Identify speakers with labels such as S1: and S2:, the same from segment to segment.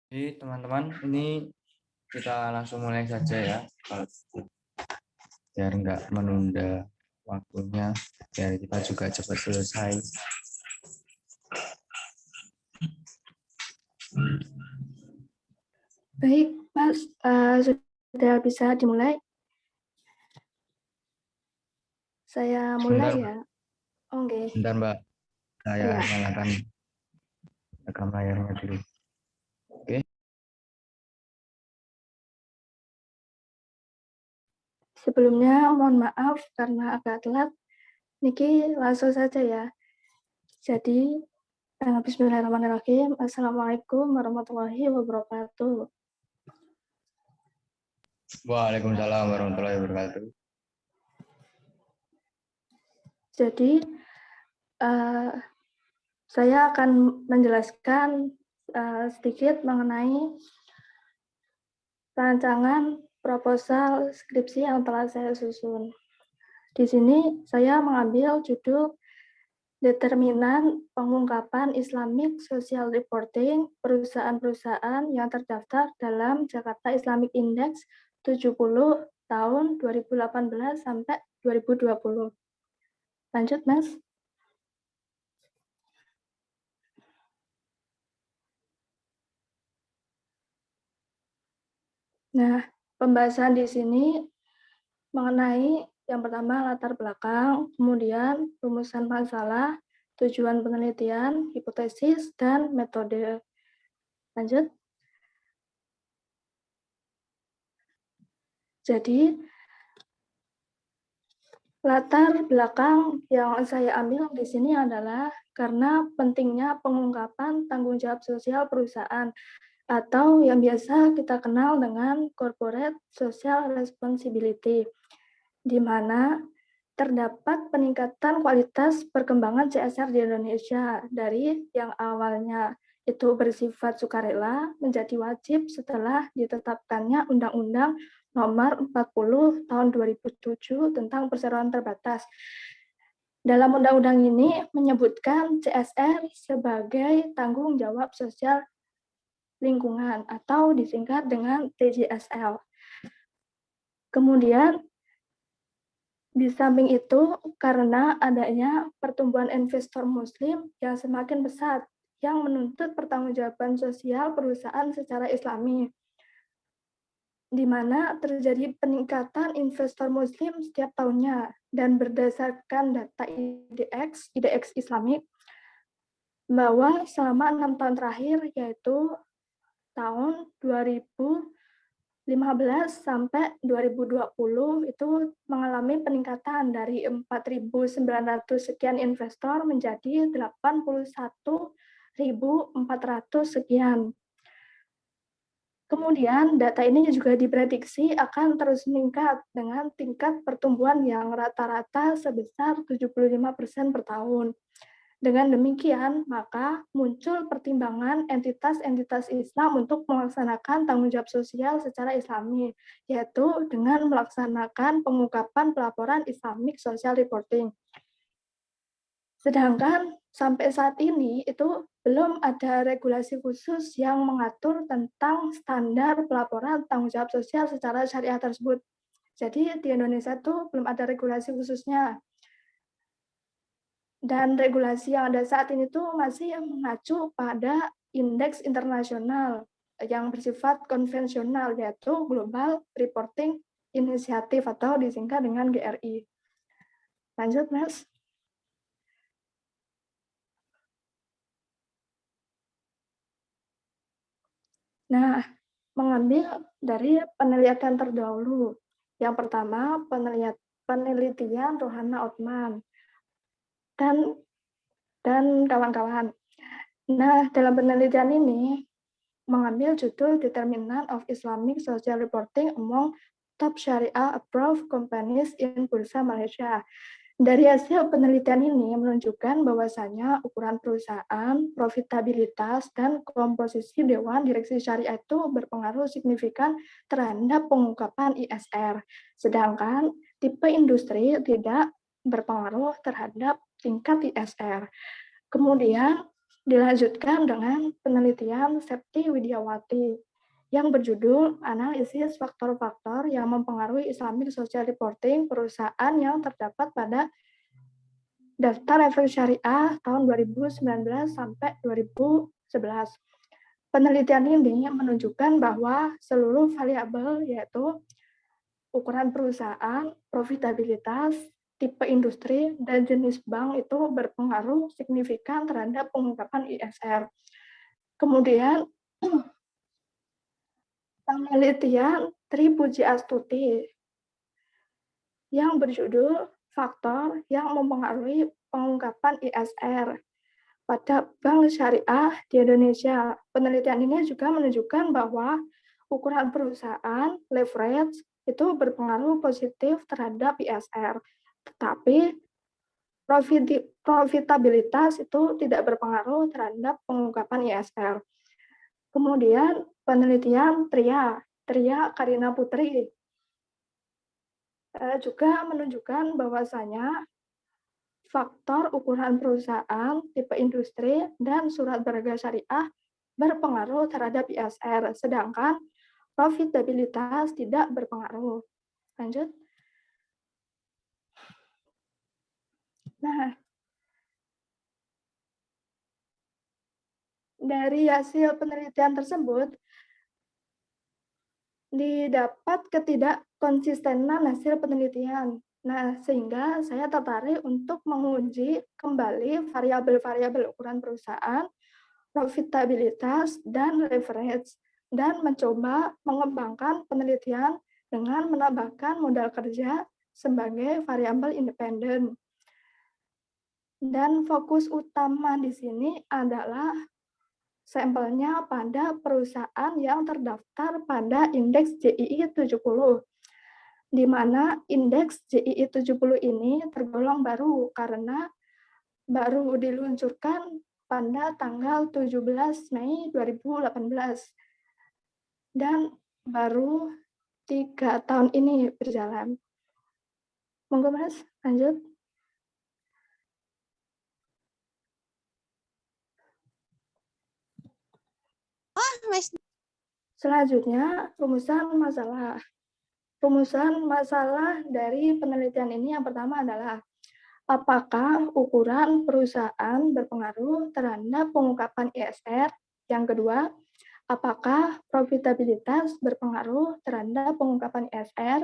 S1: Jadi teman-teman, ini kita langsung mulai saja ya, biar nggak menunda waktunya, biar kita juga cepat selesai.
S2: Baik, Mas, sudah bisa dimulai. Saya mulai
S1: Sebentar,
S2: ya. Oke.
S1: sebentar Mbak, saya
S2: Ya.
S1: nyalakan rekam layarnya dulu. Oke.
S2: Sebelumnya mohon maaf karena agak telat. Niki langsung saja ya. Jadi, Bismillahirrahmanirrahim. Assalamualaikum warahmatullahi wabarakatuh.
S1: Waalaikumsalam warahmatullahi wabarakatuh.
S2: Jadi, uh, saya akan menjelaskan sedikit mengenai rancangan proposal skripsi yang telah saya susun. Di sini saya mengambil judul Determinan Pengungkapan Islamic Social Reporting perusahaan-perusahaan yang terdaftar dalam Jakarta Islamic Index 70 tahun 2018 sampai 2020. Lanjut, Mas. Nah, pembahasan di sini mengenai yang pertama latar belakang, kemudian rumusan masalah, tujuan penelitian, hipotesis, dan metode. Lanjut. Jadi, latar belakang yang saya ambil di sini adalah karena pentingnya pengungkapan tanggung jawab sosial perusahaan atau yang biasa kita kenal dengan corporate social responsibility, di mana terdapat peningkatan kualitas perkembangan CSR di Indonesia dari yang awalnya itu bersifat sukarela menjadi wajib setelah ditetapkannya Undang-Undang Nomor 40 Tahun 2007 tentang perseroan terbatas. Dalam undang-undang ini menyebutkan CSR sebagai tanggung jawab sosial lingkungan atau disingkat dengan TJSL. Kemudian di samping itu, karena adanya pertumbuhan investor muslim yang semakin pesat, yang menuntut pertanggungjawaban sosial perusahaan secara islami, di mana terjadi peningkatan investor muslim setiap tahunnya, dan berdasarkan data IDX Islamik, bahwa selama 6 tahun terakhir, yaitu tahun 2015 sampai 2020 itu mengalami peningkatan dari 4.900 sekian investor menjadi 81.400 sekian. Kemudian data ini juga diprediksi akan terus meningkat dengan tingkat pertumbuhan yang rata-rata sebesar 75% per tahun. Dengan demikian, maka muncul pertimbangan entitas-entitas Islam untuk melaksanakan tanggung jawab sosial secara islami, yaitu dengan melaksanakan pengungkapan pelaporan Islamic Social Reporting. Sedangkan sampai saat ini itu belum ada regulasi khusus yang mengatur tentang standar pelaporan tanggung jawab sosial secara syariah tersebut. Jadi di Indonesia itu belum ada regulasi khususnya. Dan regulasi yang ada saat ini tuh masih mengacu pada indeks internasional yang bersifat konvensional, yaitu Global Reporting Initiative atau disingkat dengan GRI. Lanjut, Mas. Nah, mengambil dari penelitian terdahulu. Yang pertama, penelitian Rohana Othman dan kawan-kawan. Nah, dalam penelitian ini mengambil judul Determinant of Islamic Social Reporting Among Top Sharia Approved Companies in Bursa Malaysia. Dari hasil penelitian ini menunjukkan bahwasanya ukuran perusahaan, profitabilitas, dan komposisi Dewan Direksi Syariah itu berpengaruh signifikan terhadap pengungkapan ISR. Sedangkan tipe industri tidak berpengaruh terhadap tingkat ISR. Kemudian Dilanjutkan dengan penelitian Septi Widiawati yang berjudul Analisis Faktor-Faktor yang Mempengaruhi Islamic Social Reporting Perusahaan yang terdapat pada Daftar Efek Syariah tahun 2019 sampai 2011. Penelitian ini menunjukkan bahwa seluruh variabel yaitu ukuran perusahaan, profitabilitas, tipe industri, dan jenis bank itu berpengaruh signifikan terhadap pengungkapan ISR. Kemudian, penelitian Tri Puji Astuti yang berjudul Faktor yang Mempengaruhi Pengungkapan ISR pada Bank Syariah di Indonesia. Penelitian ini juga menunjukkan bahwa ukuran perusahaan, leverage, itu berpengaruh positif terhadap ISR. Tetapi profitabilitas itu tidak berpengaruh terhadap pengungkapan ISR. Kemudian penelitian Tria Karina Putri juga menunjukkan bahwasanya faktor ukuran perusahaan, tipe industri, dan surat berharga syariah berpengaruh terhadap ISR, sedangkan profitabilitas tidak berpengaruh. Lanjut. Nah, dari hasil penelitian tersebut, didapat ketidakkonsistenan hasil penelitian. Nah, sehingga saya tertarik untuk menguji kembali variabel-variabel ukuran perusahaan, profitabilitas, dan leverage, dan mencoba mengembangkan penelitian dengan menambahkan modal kerja sebagai variabel independen. Dan fokus utama di sini adalah sampelnya pada perusahaan yang terdaftar pada indeks JII 70, di mana indeks JII 70 ini tergolong baru karena baru diluncurkan pada tanggal 17 Mei 2018 dan baru 3 tahun ini berjalan. Monggo Mas, lanjut. Selanjutnya, rumusan masalah. Rumusan masalah dari penelitian ini yang pertama adalah apakah ukuran perusahaan berpengaruh terhadap pengungkapan ISR? Yang kedua, apakah profitabilitas berpengaruh terhadap pengungkapan ISR?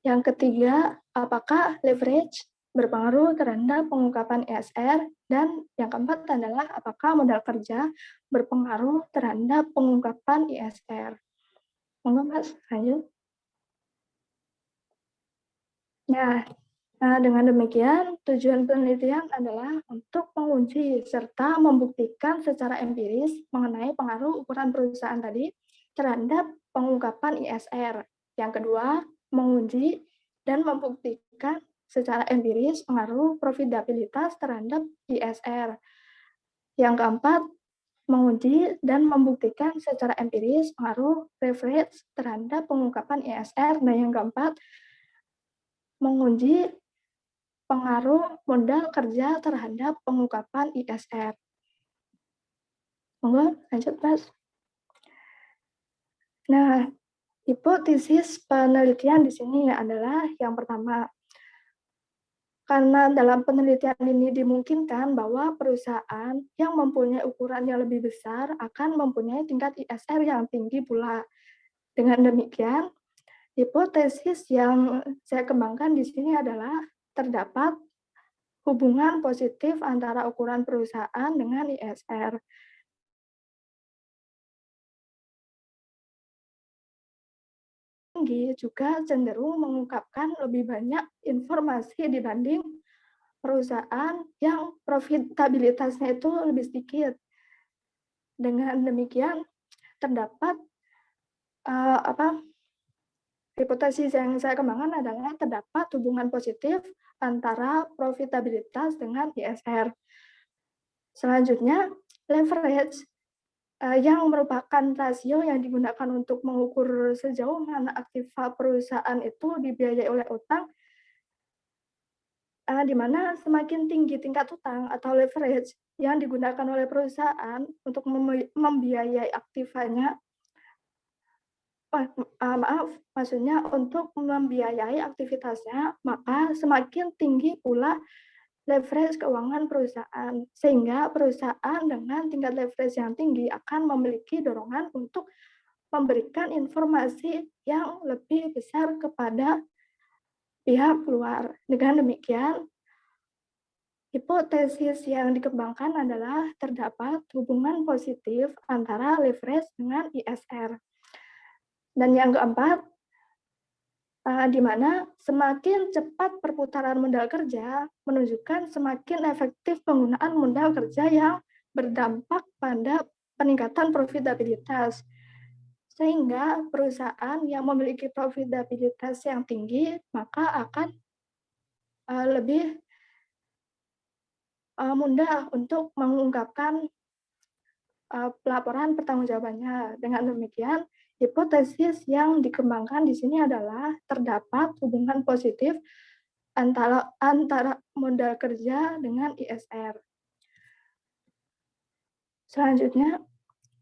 S2: Yang ketiga, apakah leverage berpengaruh terhadap pengungkapan ISR? Dan yang keempat adalah apakah modal kerja berpengaruh terhadap pengungkapan ISR? Monggo Mas, lanjut. Nah, dengan demikian, tujuan penelitian adalah untuk menguji serta membuktikan secara empiris mengenai pengaruh ukuran perusahaan tadi terhadap pengungkapan ISR. Yang kedua, menguji dan membuktikan secara empiris pengaruh profitabilitas terhadap ISR. Yang keempat, menguji dan membuktikan secara empiris pengaruh leverage terhadap pengungkapan ISR. Dan yang keempat, menguji pengaruh modal kerja terhadap pengungkapan ISR. Monggo, lanjut Mas. Nah, hipotesis penelitian di sini adalah yang pertama, karena dalam penelitian ini dimungkinkan bahwa perusahaan yang mempunyai ukuran yang lebih besar akan mempunyai tingkat ISR yang tinggi pula. Dengan demikian, hipotesis yang saya kembangkan di sini adalah terdapat hubungan positif antara ukuran perusahaan dengan ISR. Tinggi juga cenderung mengungkapkan lebih banyak informasi dibanding perusahaan yang profitabilitasnya itu lebih sedikit. Dengan demikian, terdapat hipotesis yang saya kembangkan adalah terdapat hubungan positif antara profitabilitas dengan ISR. Selanjutnya, leverage yang merupakan rasio yang digunakan untuk mengukur sejauh mana aktiva perusahaan itu dibiayai oleh utang, di mana semakin tinggi tingkat utang atau leverage yang digunakan oleh perusahaan untuk membiayai aktifanya, maaf, maksudnya untuk membiayai aktivitasnya, maka semakin tinggi pula leverage keuangan perusahaan, sehingga perusahaan dengan tingkat leverage yang tinggi akan memiliki dorongan untuk memberikan informasi yang lebih besar kepada pihak luar. Dengan demikian, hipotesis yang dikembangkan adalah terdapat hubungan positif antara leverage dengan ISR. Dan yang keempat, di mana semakin cepat perputaran modal kerja menunjukkan semakin efektif penggunaan modal kerja yang berdampak pada peningkatan profitabilitas. Sehingga perusahaan yang memiliki profitabilitas yang tinggi maka akan lebih mudah untuk mengungkapkan pelaporan pertanggungjawabannya. Dengan demikian, hipotesis yang dikembangkan di sini adalah terdapat hubungan positif antara modal kerja dengan ISR. Selanjutnya,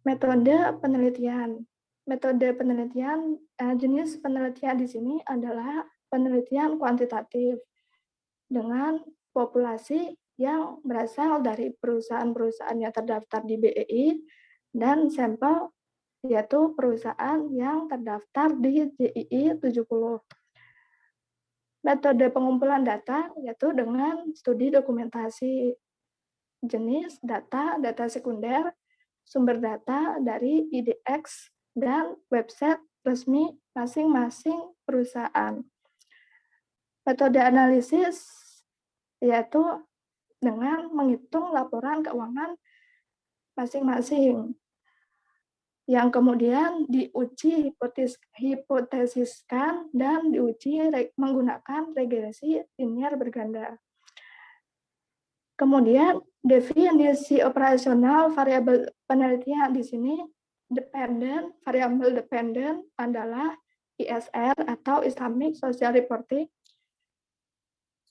S2: metode penelitian. Metode penelitian, jenis penelitian di sini adalah penelitian kuantitatif dengan populasi yang berasal dari perusahaan-perusahaan yang terdaftar di BEI dan sampel yaitu perusahaan yang terdaftar di JII 70. Metode pengumpulan data yaitu dengan studi dokumentasi jenis data, data sekunder, sumber data dari IDX, dan website resmi masing-masing perusahaan. Metode analisis yaitu dengan menghitung laporan keuangan masing-masing yang kemudian diuji hipotesiskan dan diuji menggunakan regresi linear berganda. Kemudian definisi operasional variabel penelitian di sini variabel dependent adalah ISR atau Islamic Social Reporting.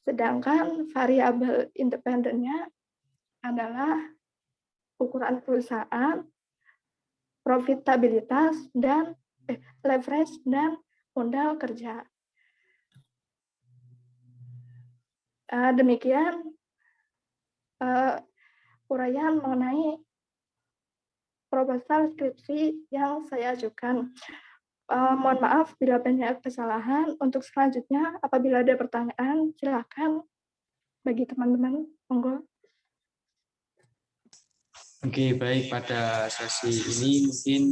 S2: Sedangkan variabel independennya adalah ukuran perusahaan, profitabilitas, dan leverage dan modal kerja. Demikian uraian mengenai proposal skripsi yang saya ajukan. Mohon maaf bila banyak kesalahan. Untuk selanjutnya, apabila ada pertanyaan, silakan bagi teman-teman. Monggo.
S1: Oke, baik, pada sesi ini mungkin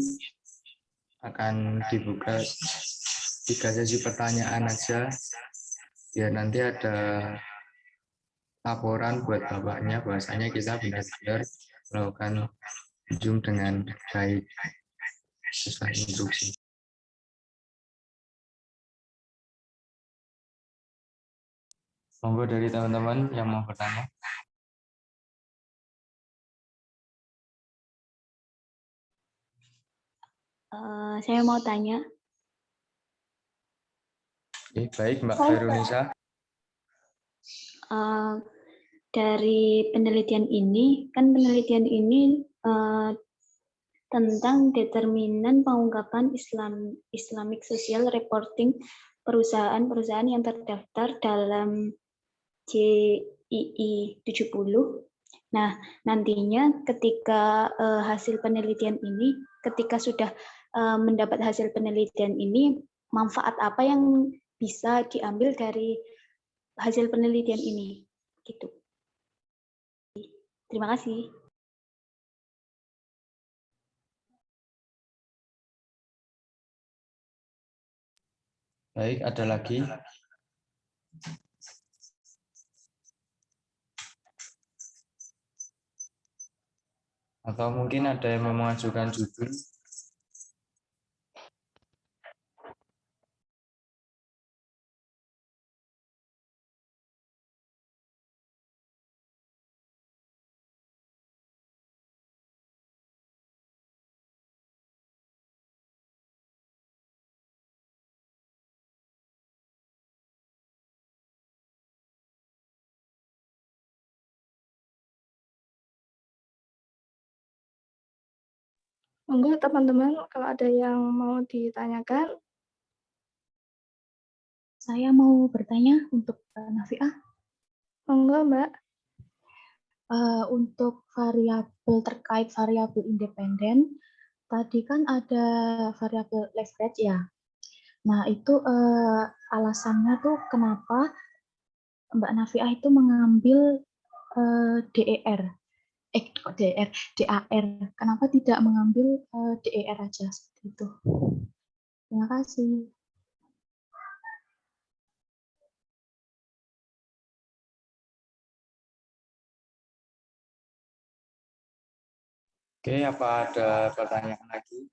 S1: akan dibuka 3 sesi pertanyaan aja, biar nanti ada laporan buat bapaknya bahwasanya kita benar-benar melakukan ujung dengan baik sesuai instruksi. Monggo dari teman-teman yang mau bertanya.
S3: Saya mau tanya.
S1: Oke, baik Mbak Veronisa.
S3: Dari penelitian ini, kan penelitian ini tentang determinan pengungkapan Islamic Social Reporting perusahaan-perusahaan yang terdaftar dalam JII 70. Nah, nantinya ketika hasil penelitian ini, ketika sudah mendapat hasil penelitian ini, manfaat apa yang bisa diambil dari hasil penelitian ini? Gitu. Terima kasih.
S1: Baik, ada lagi? Atau mungkin ada yang mau mengajukan judul?
S2: Monggo teman-teman kalau ada yang mau ditanyakan.
S3: Saya mau bertanya untuk Nafiah.
S2: Monggo Mbak.
S3: Untuk variabel terkait variabel independen, tadi kan ada variabel leverage ya. Nah, itu alasannya tuh kenapa Mbak Nafiah itu mengambil DER. Kok DER? DAR. Kenapa tidak mengambil DER aja seperti itu? Terima kasih.
S1: Oke, apa ada pertanyaan lagi?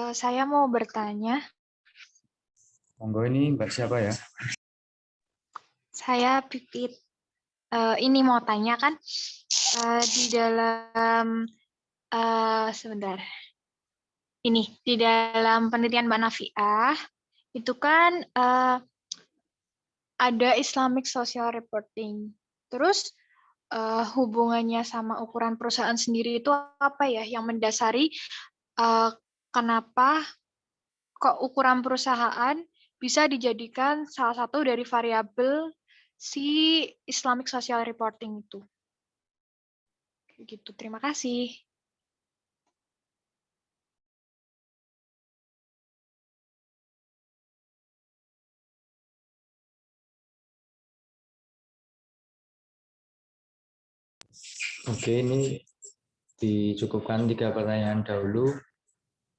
S4: Saya mau bertanya.
S1: Monggo, ini Mbak siapa ya?
S4: Saya Pipit. Ini mau tanya kan, di dalam sebentar. Ini di dalam penelitian Mbak Nafiah itu kan ada Islamic Social Reporting. Terus hubungannya sama ukuran perusahaan sendiri itu apa ya yang mendasari kenapa kok ukuran perusahaan bisa dijadikan salah satu dari variabel si Islamic Social Reporting itu. Gitu. Terima kasih.
S1: Oke, ini dicukupkan 3 pertanyaan dahulu.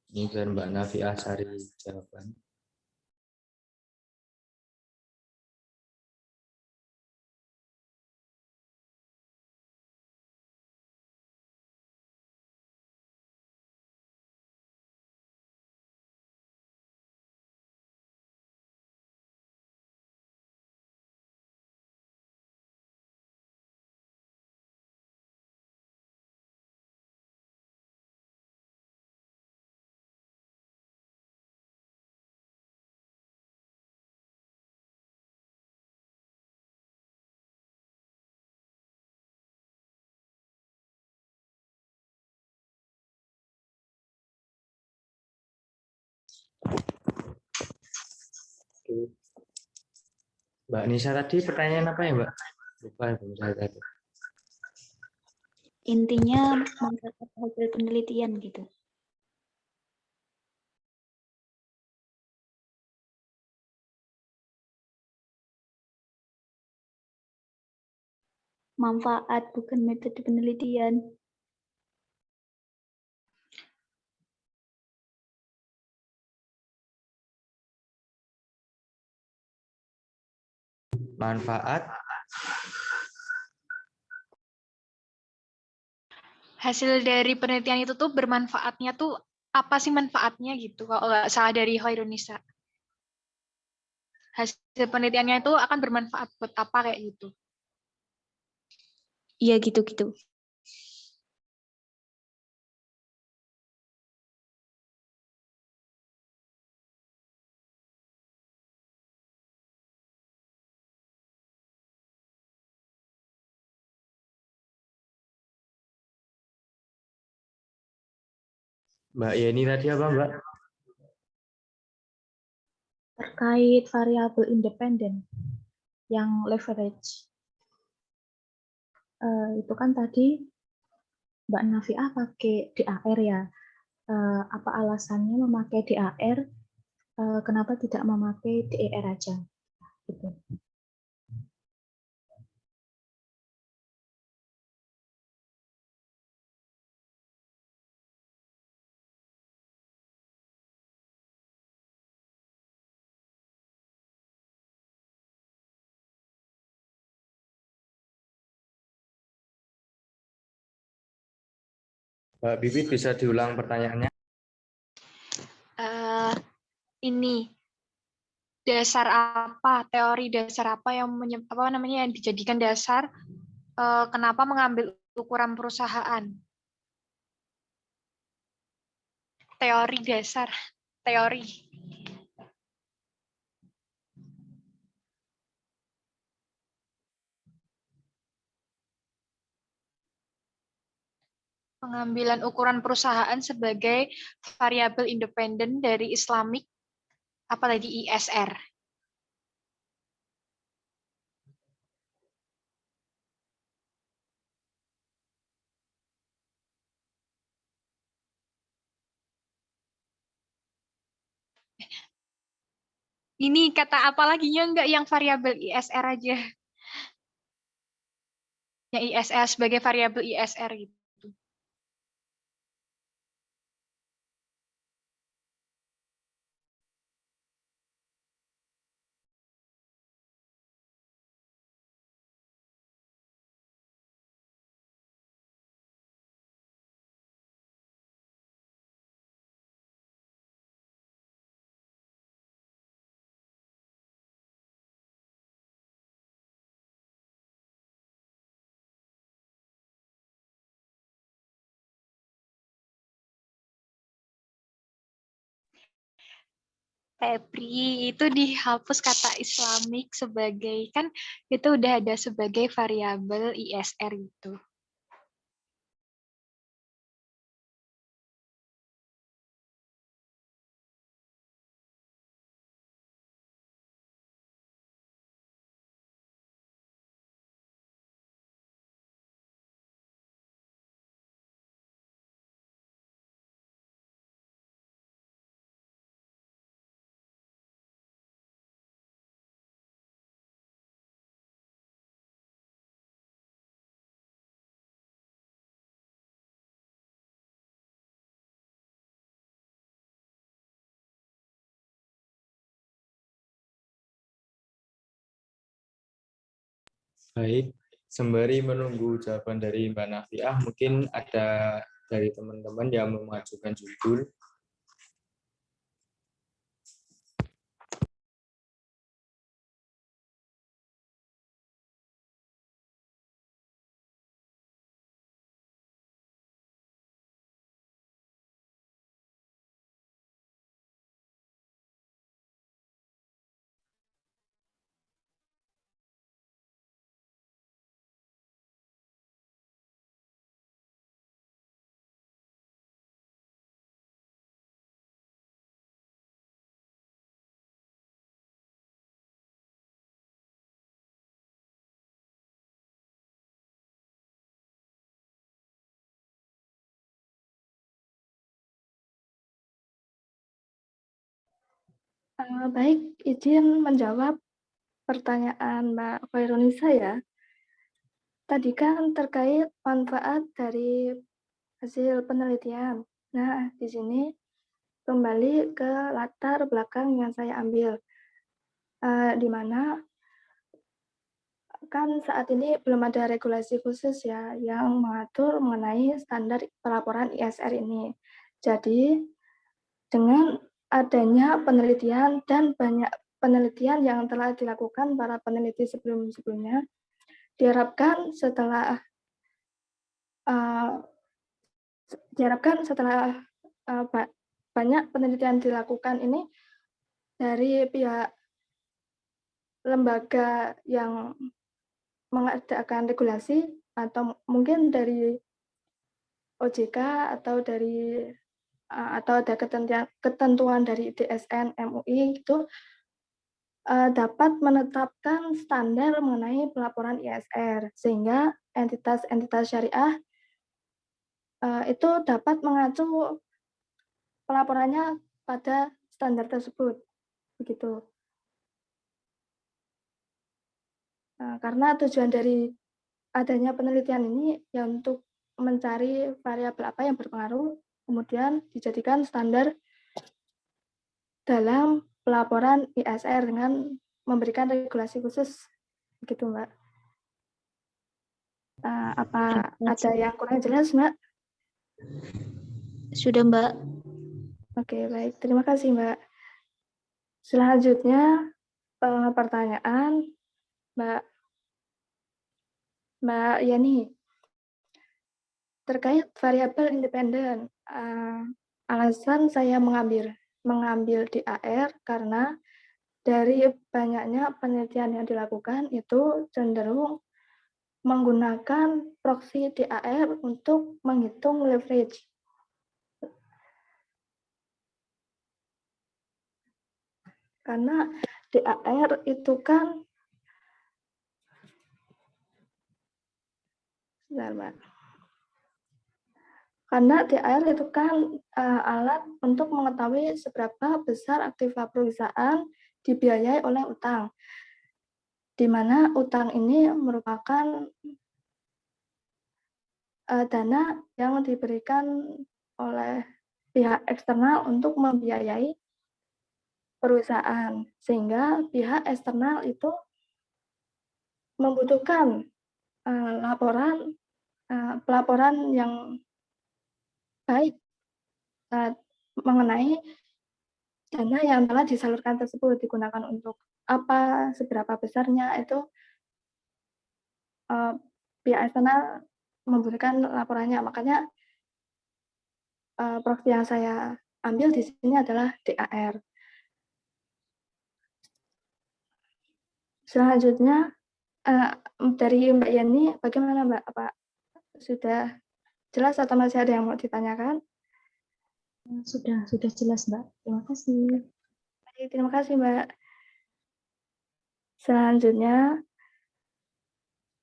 S1: Ini biar Mbak Nafiah cari jawaban. Oke. Mbak Nisa tadi pertanyaan apa ya, Mbak? Lupa belum saya tadi.
S3: Intinya manfaat hasil penelitian gitu. Manfaat bukan metode penelitian.
S1: Manfaat
S4: Hasil dari penelitian itu tuh bermanfaatnya tuh apa sih manfaatnya gitu kalau nggak salah dari Hoirunisa. Hasil penelitiannya itu akan bermanfaat buat apa kayak gitu.
S3: Iya gitu-gitu.
S1: Mbak Yeni tadi apa, Mbak?
S3: Terkait variabel independen yang leverage. Itu kan tadi Mbak Nafiah pakai DAR ya. Apa alasannya memakai DAR? Kenapa tidak memakai DER aja? Gitu.
S1: Mbak Bibit bisa diulang pertanyaannya?
S4: ini dasar apa, teori dasar apa yang yang dijadikan dasar kenapa mengambil ukuran perusahaan. Teori dasar, teori. Pengambilan ukuran perusahaan sebagai variabel independen dari Islamic, apalagi ISR. Ini kata apa lagi nya enggak yang variabel ISR aja. Yang ISR sebagai variabel ISR gitu. Febri, itu dihapus kata Islamic sebagai, kan itu udah ada sebagai variabel ISR itu.
S1: Baik, sembari menunggu jawaban dari Mbak Nafiah, mungkin ada dari teman-teman yang mengajukan judul.
S2: Baik, izin menjawab pertanyaan Mbak Khairunisa ya. Tadi kan terkait manfaat dari hasil penelitian. Nah, di sini kembali ke latar belakang yang saya ambil, di mana kan saat ini belum ada regulasi khusus ya yang mengatur mengenai standar pelaporan ISR ini. Jadi, dengan adanya penelitian dan banyak penelitian yang telah dilakukan para peneliti sebelum-sebelumnya, diharapkan setelah banyak penelitian dilakukan ini dari pihak lembaga yang mengadakan regulasi atau mungkin dari OJK atau dari atau ada ketentuan dari DSN MUI itu dapat menetapkan standar mengenai pelaporan ISR sehingga entitas-entitas syariah itu dapat mengacu pelaporannya pada standar tersebut, begitu. Karena tujuan dari adanya penelitian ini ya untuk mencari variabel apa yang berpengaruh, kemudian dijadikan standar dalam pelaporan ISR dengan memberikan regulasi khusus, begitu Mbak. Apa ada yang kurang jelas, Mbak?
S3: Sudah, Mbak.
S2: Oke, baik. Terima kasih, Mbak. Selanjutnya pertanyaan Mbak Yani terkait variabel independen. Alasan saya mengambil DAR karena dari banyaknya penelitian yang dilakukan itu cenderung menggunakan proksi DAR untuk menghitung leverage. Karena DAR itu kan alat untuk mengetahui seberapa besar aktiva perusahaan dibiayai oleh utang, di mana utang ini merupakan dana yang diberikan oleh pihak eksternal untuk membiayai perusahaan, sehingga pihak eksternal itu membutuhkan pelaporan yang baik mengenai dana yang telah disalurkan tersebut digunakan untuk apa, seberapa besarnya, itu pihak eksternal membutuhkan laporannya. Makanya proxy yang saya ambil di sini adalah DAR. Selanjutnya dari Mbak Yani, bagaimana Mbak? Apa sudah jelas atau masih ada yang mau ditanyakan?
S3: Sudah jelas, Mbak. Terima kasih.
S2: Terima kasih, Mbak. Selanjutnya,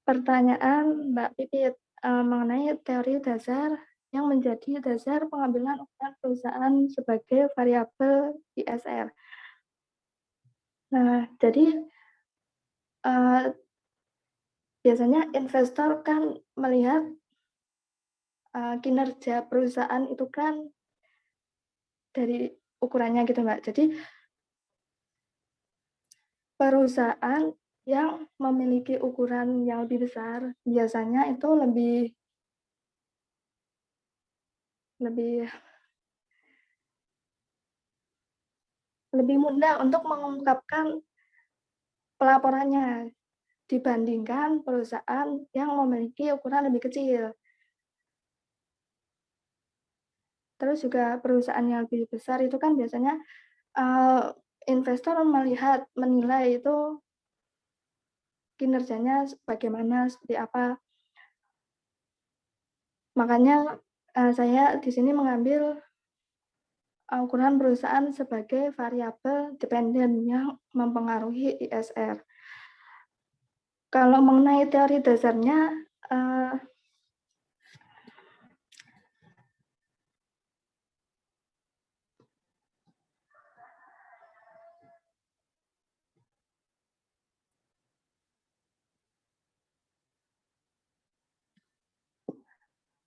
S2: pertanyaan Mbak Pipit mengenai teori dasar yang menjadi dasar pengambilan ukuran perusahaan sebagai variabel ISR. Nah, jadi biasanya investor kan melihat kinerja perusahaan itu kan dari ukurannya gitu, Mbak. Jadi perusahaan yang memiliki ukuran yang lebih besar biasanya itu lebih mudah untuk mengungkapkan pelaporannya dibandingkan perusahaan yang memiliki ukuran lebih kecil. Terus juga perusahaan yang lebih besar itu kan biasanya investor menilai itu kinerjanya bagaimana, seperti apa. Makanya saya di sini mengambil ukuran perusahaan sebagai variabel dependen yang mempengaruhi ISR. Kalau mengenai teori dasarnya,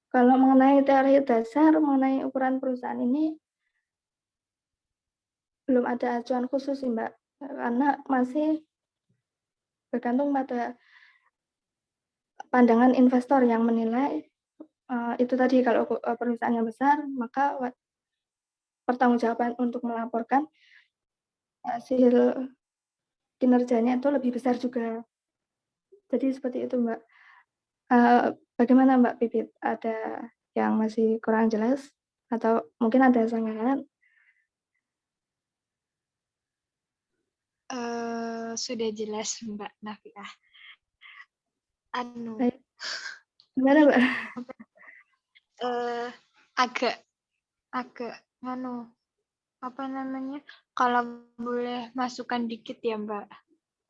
S2: kalau mengenai teori dasar mengenai ukuran perusahaan ini belum ada acuan khusus sih, Mbak, karena masih bergantung pada pandangan investor yang menilai itu tadi, kalau perusahaannya besar maka pertanggungjawaban untuk melaporkan hasil kinerjanya itu lebih besar juga. Jadi seperti itu, Mbak. Bagaimana Mbak Pipit? Ada yang masih kurang jelas atau mungkin ada sanggahan?
S4: Sudah jelas Mbak Nafiah.
S2: Gimana, Mbak?
S4: Agak apa namanya? Kalau boleh masukan dikit ya, Mbak.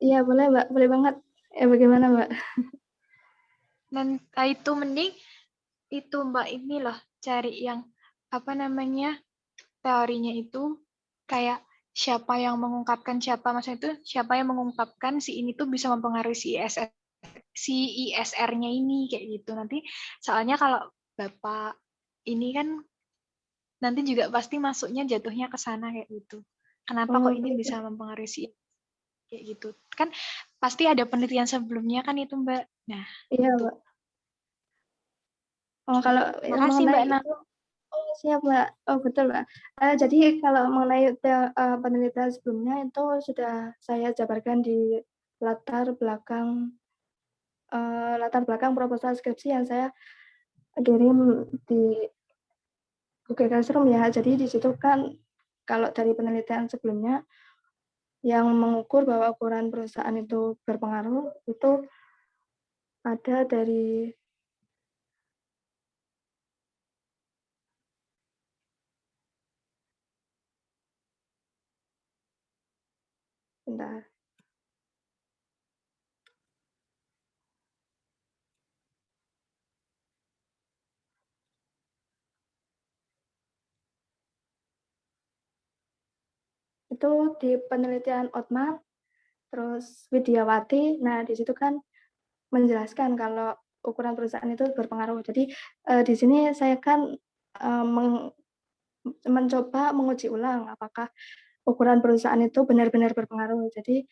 S2: Iya, boleh, Mbak. Boleh banget. Bagaimana, Mbak?
S4: Nah, itu mending itu Mbak ini loh, cari yang apa namanya? Teorinya itu kayak siapa yang mengungkapkan siapa, maksudnya itu siapa yang mengungkapkan si ini tuh bisa mempengaruhi si ISR-nya ini kayak gitu. Nanti soalnya kalau Bapak ini kan nanti juga pasti masuknya jatuhnya ke sana kayak gitu. Kenapa kok ini bisa mempengaruhi si kayak gitu? Kan pasti ada penelitian sebelumnya kan itu, Mbak. Nah,
S2: iya,
S4: itu.
S2: Mbak. Kalau
S4: Makasih Mbak
S2: mengenai
S4: Nana.
S2: itu, Oh, siap, Mbak. Oh, betul, Mbak. Jadi kalau mengenai penelitian sebelumnya itu sudah saya jabarkan di latar belakang proposal skripsi yang saya kirim di Google Classroom ya. Jadi di situ kan kalau dari penelitian sebelumnya yang mengukur bahwa ukuran perusahaan itu berpengaruh itu ada dari bentar. Itu di penelitian Otmar, terus Widiawati. Nah, di situ kan menjelaskan kalau ukuran perusahaan itu berpengaruh. Jadi di sini saya kan mencoba menguji ulang apakah ukuran perusahaan itu benar-benar berpengaruh. Jadi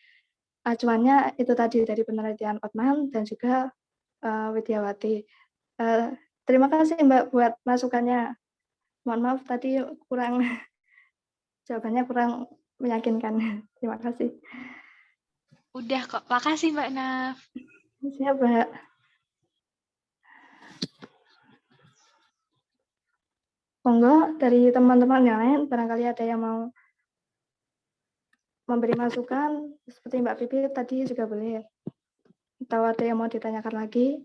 S2: acuannya itu tadi dari penelitian Otman dan juga Widiawati. Terima kasih Mbak buat masukannya. Mohon maaf tadi kurang jawabannya kurang meyakinkan. Terima kasih.
S4: Udah kok. Makasih Mbak Naf.
S2: Siap, Mbak. Monggo dari teman-teman yang lain barangkali ada yang mau memberi masukan seperti Mbak Pipi tadi juga boleh. Atau ada yang mau ditanyakan lagi?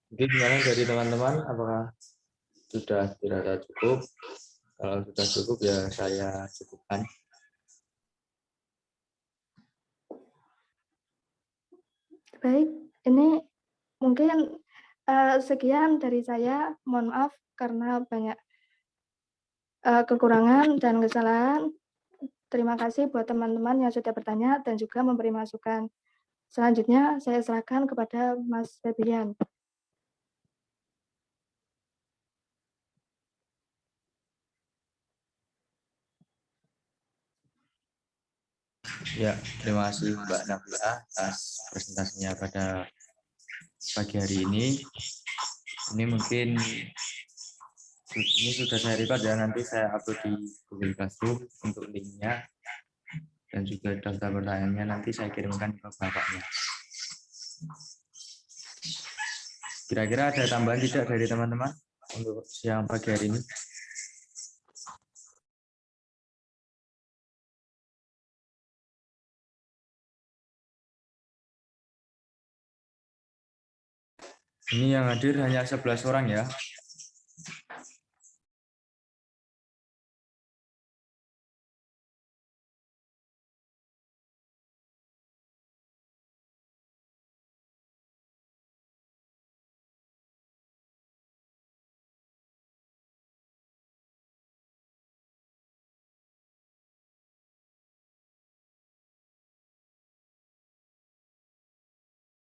S1: Mungkin gimana dari teman-teman, apakah sudah dirasa cukup? Kalau sudah cukup ya saya cukupkan.
S2: Baik, ini mungkin sekian dari saya. Mohon maaf karena banyak kekurangan dan kesalahan. Terima kasih buat teman-teman yang sudah bertanya dan juga memberi masukan. Selanjutnya saya serahkan kepada Mas Febrian.
S1: Ya, terima kasih Mbak Nabila atas presentasinya pada pagi hari ini. Ini mungkin ini sudah saya record ya, nanti saya upload di Google Classroom untuk linknya dan juga daftar pertanyaannya nanti saya kirimkan ke bapaknya. Kira-kira ada tambahan tidak dari teman-teman untuk siang pagi hari ini? Ini yang hadir hanya 11 orang ya.